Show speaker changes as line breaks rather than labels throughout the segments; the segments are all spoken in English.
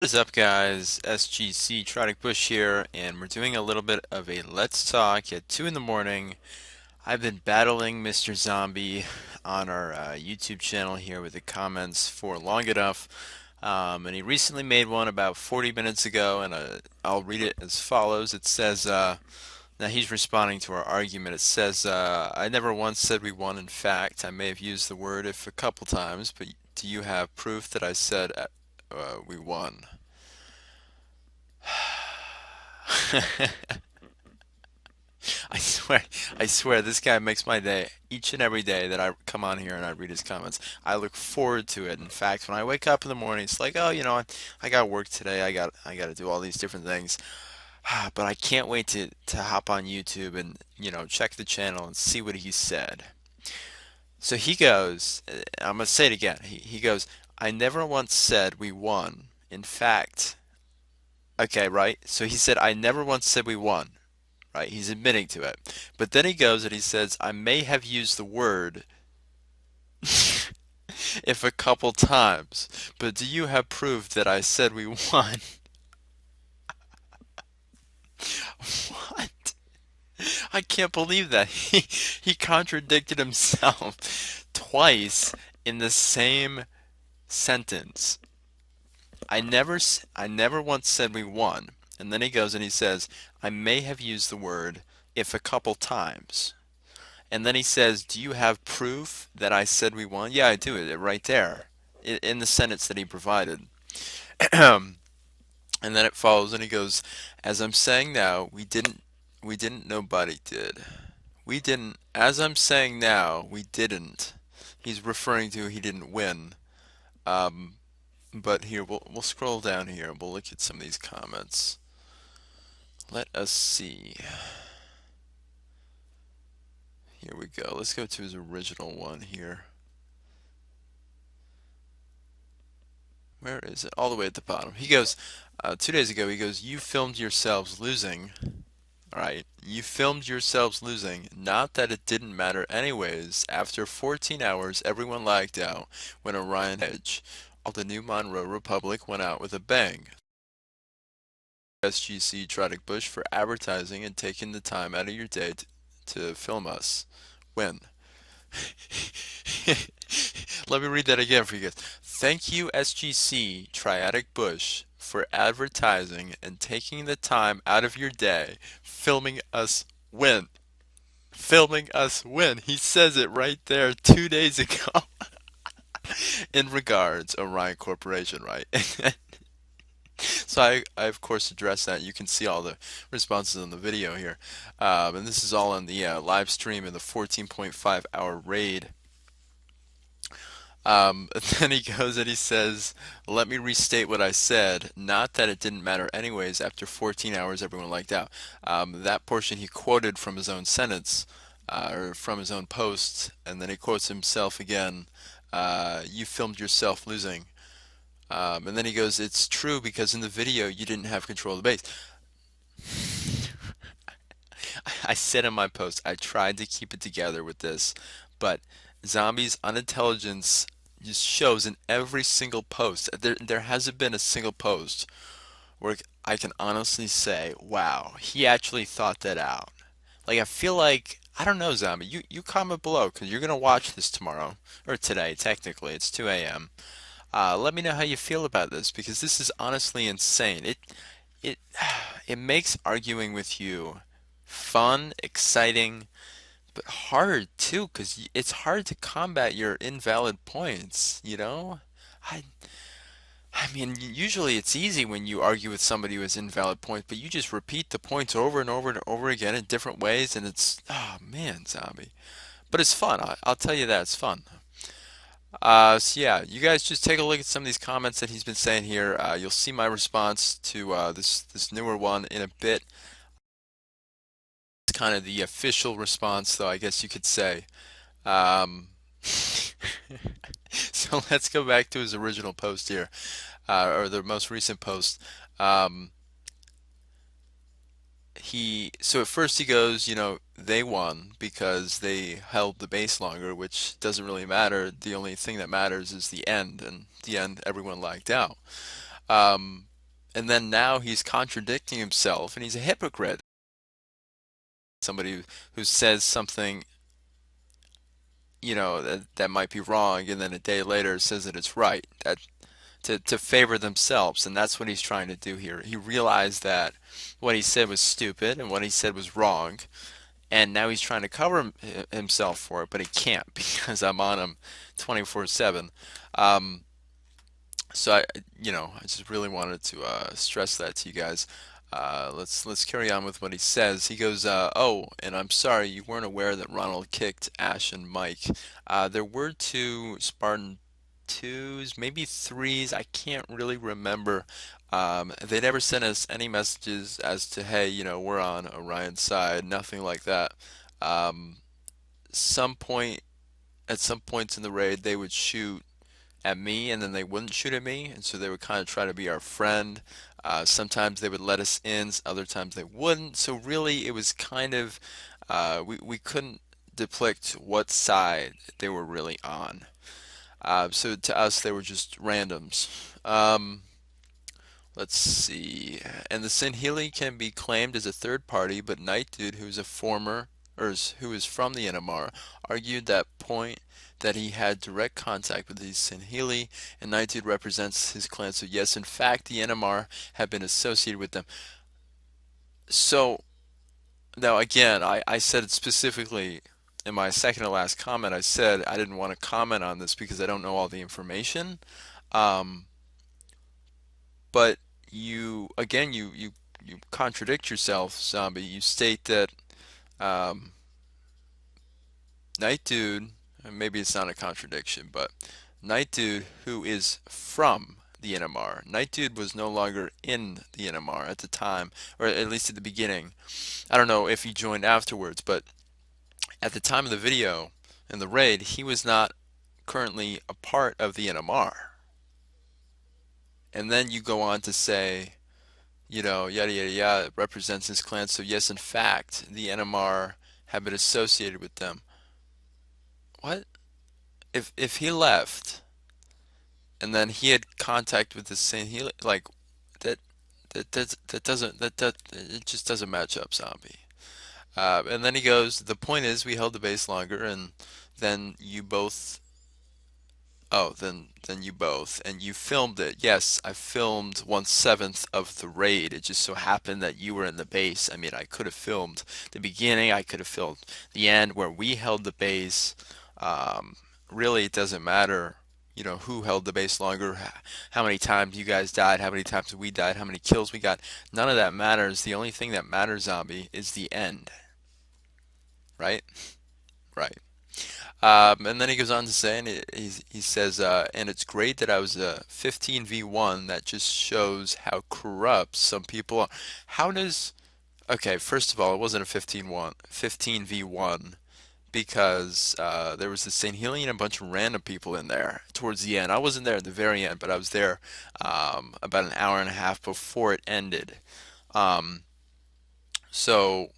What is up, guys? SGC Tronic Bush here, and we're doing a little bit of a Let's Talk at 2 in the morning. I've been battling Mr. Zombie on our YouTube channel here with the comments for long enough, and he recently made one about 40 minutes ago, and I'll read it as follows. It says, now he's responding to our argument. It says, I never once said we won. In fact, I may have used the word if a couple times, but do you have proof that I said we won? I swear, I swear, this guy makes my day each and every day that I come on here and I read his comments. I look forward to it. In fact, when I wake up in the morning, it's like, oh, I got work today. I got to do all these different things. But I can't wait to hop on YouTube and, check the channel and see what he said. So he goes, I'm gonna say it again. He goes, I never once said we won. In fact, okay, right? So he said, I never once said we won. Right? He's admitting to it. But then he goes and he says, I may have used the word if a couple times, but do you have proof that I said we won? What? I can't believe that. He contradicted himself twice in the same sentence. I never once said we won. And then he goes and he says, I may have used the word if a couple times. And then he says, do you have proof that I said we won? Yeah, I do it right there in the sentence that he provided. And then it follows and he goes, as I'm saying now, we didn't, nobody did. We didn't, as I'm saying now, we didn't. He's referring to he didn't win. Um, but here, we'll scroll down here. We'll look at some of these comments. Let us see. Here we go. Let's go to his original one here. Where is it? All the way at the bottom. He goes, 2 days ago, he goes, you filmed yourselves losing. All right. You filmed yourselves losing. Not that it didn't matter anyways. After 14 hours, everyone lagged out when Orion Edge, all the new Monroe Republic went out with a bang. SGC Tronic Bush for advertising and taking the time out of your day to film us. When? Let me read that again for you guys. Thank you, SGC Triadic Bush, for advertising and taking the time out of your day filming us win. Filming us win. He says it right there 2 days ago. In regards, Orion Corporation, right? So I of course addressed that. You can see all the responses on the video here. And this is all on the live stream in the 14.5 hour raid. Then he goes and he says, let me restate what I said. Not that it didn't matter anyways. After 14 hours, everyone liked out. That portion he quoted from his own sentence, or from his own post, and then he quotes himself again. You filmed yourself losing. And then he goes, it's true because in the video you didn't have control of the base. I said in my post, I tried to keep it together with this, but Zombie's unintelligence just shows in every single post. There hasn't been a single post where I can honestly say, wow, he actually thought that out. Like, I feel like, I don't know, Zombie, you comment below because you're going to watch this tomorrow, or today, technically, it's 2 a.m. Let me know how you feel about this because this is honestly insane. It, it makes arguing with you fun, exciting, but hard too, because it's hard to combat your invalid points. I I mean, usually it's easy when you argue with somebody who has invalid points, but you just repeat the points over and over and over again in different ways, and it's, oh man, Zombie. But it's fun. I'll tell you that, it's fun. So yeah, you guys just take a look at some of these comments that he's been saying here. You'll see my response to this newer one in a bit. It's kind of the official response, though, I guess you could say. Um, so let's go back to his original post here, or the most recent post. Um, so at first he goes, they won because they held the base longer, which doesn't really matter. The only thing that matters is the end, and the end everyone lagged out. And then now he's contradicting himself, and he's a hypocrite. Somebody who says something, that might be wrong, and then a day later says that it's right. That to favor themselves, and that's what he's trying to do here. He realized that what he said was stupid and what he said was wrong, and now he's trying to cover himself for it, but he can't because I'm on him 24/7. Um, so I just really wanted to stress that to you guys. Let's carry on with what he says. He goes, "Oh, and I'm sorry you weren't aware that Ronald kicked Ash and Mike. There were two Spartan twos, maybe threes. I can't really remember. They never sent us any messages as to, hey, we're on Orion's side. Nothing like that. Um, some point at some points in the raid, they would shoot at me and then they wouldn't shoot at me, and so they would kind of try to be our friend. Sometimes they would let us in, other times they wouldn't. So really, it was kind of we couldn't depict what side they were really on. So to us, they were just randoms. Let's see. And the Sinhili can be claimed as a third party, but Night Dude, who is a former, who is from the NMR, argued that point that he had direct contact with these Sinhili, and Night Dude represents his clan. So yes, in fact, the NMR have been associated with them. So now again, I said it specifically in my second to last comment. I said I didn't want to comment on this because I don't know all the information. Um, but you contradict yourself, Zombie. You state that um, Night Dude, and maybe it's not a contradiction, but Night Dude, who is from the NMR, Night Dude was no longer in the NMR at the time, or at least at the beginning. I don't know if he joined afterwards, but at the time of the video and the raid, he was not currently a part of the NMR. And then you go on to say, yada yada yada, it represents his clan. So yes, in fact, the NMR have been associated with them. What? If he left and then he had contact with the same, he like that that doesn't that it just doesn't match up, Zombie. And then he goes, the point is we held the base longer, and then you both. Oh, then you both, and you filmed it. Yes, I filmed 1/7 of the raid. It just so happened that you were in the base. I mean, I could have filmed the beginning. I could have filmed the end where we held the base. Um, Really, it doesn't matter, who held the base longer, how many times you guys died, how many times we died, how many kills we got. None of that matters. The only thing that matters, Zombie, is the end, right? Right. And then he goes on to say, and he says, and it's great that I was a 15v1. That just shows how corrupt some people are. How does, okay, first of all, it wasn't a 15v1 because there was the St. Helion and a bunch of random people in there towards the end. I wasn't there at the very end, but I was there about an hour and a half before it ended. Um, so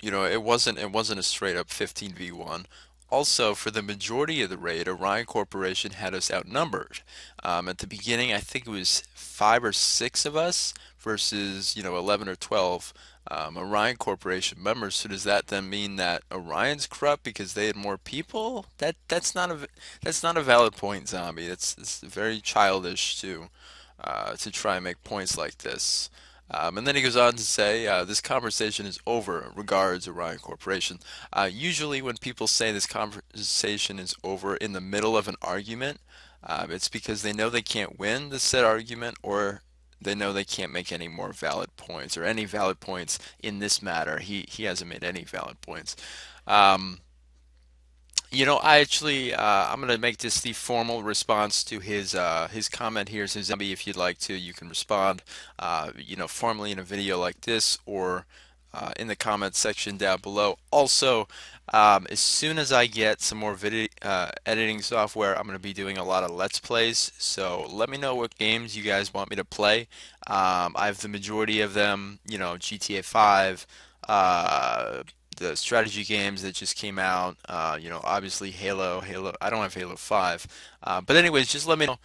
it wasn't a straight up 15v1. Also, for the majority of the raid, Orion Corporation had us outnumbered. At the beginning, I think it was 5 or 6 of us versus 11 or 12 Orion Corporation members. So does that then mean that Orion's corrupt because they had more people? That's not a valid point, Zombie. That's very childish to try and make points like this. And then he goes on to say, this conversation is over. Regards, Orion Corporation. Usually, when people say this conversation is over in the middle of an argument, it's because they know they can't win the said argument, or they know they can't make any more valid points or any valid points in this matter. He hasn't made any valid points. Um, I'm gonna make this the formal response to his comment here. So Zombie, if you'd like to, you can respond, formally in a video like this or in the comment section down below. Also, as soon as I get some more video editing software, I'm gonna be doing a lot of Let's Plays. So let me know what games you guys want me to play. I have the majority of them, GTA 5. The strategy games that just came out. Obviously Halo. I don't have Halo 5. But anyways, just let me know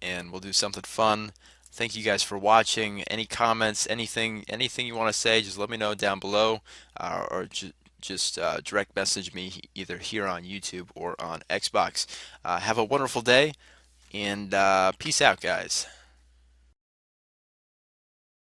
and we'll do something fun. Thank you guys for watching. Any comments, anything you want to say, just let me know down below, or just direct message me either here on YouTube or on Xbox. Have a wonderful day, and peace out, guys.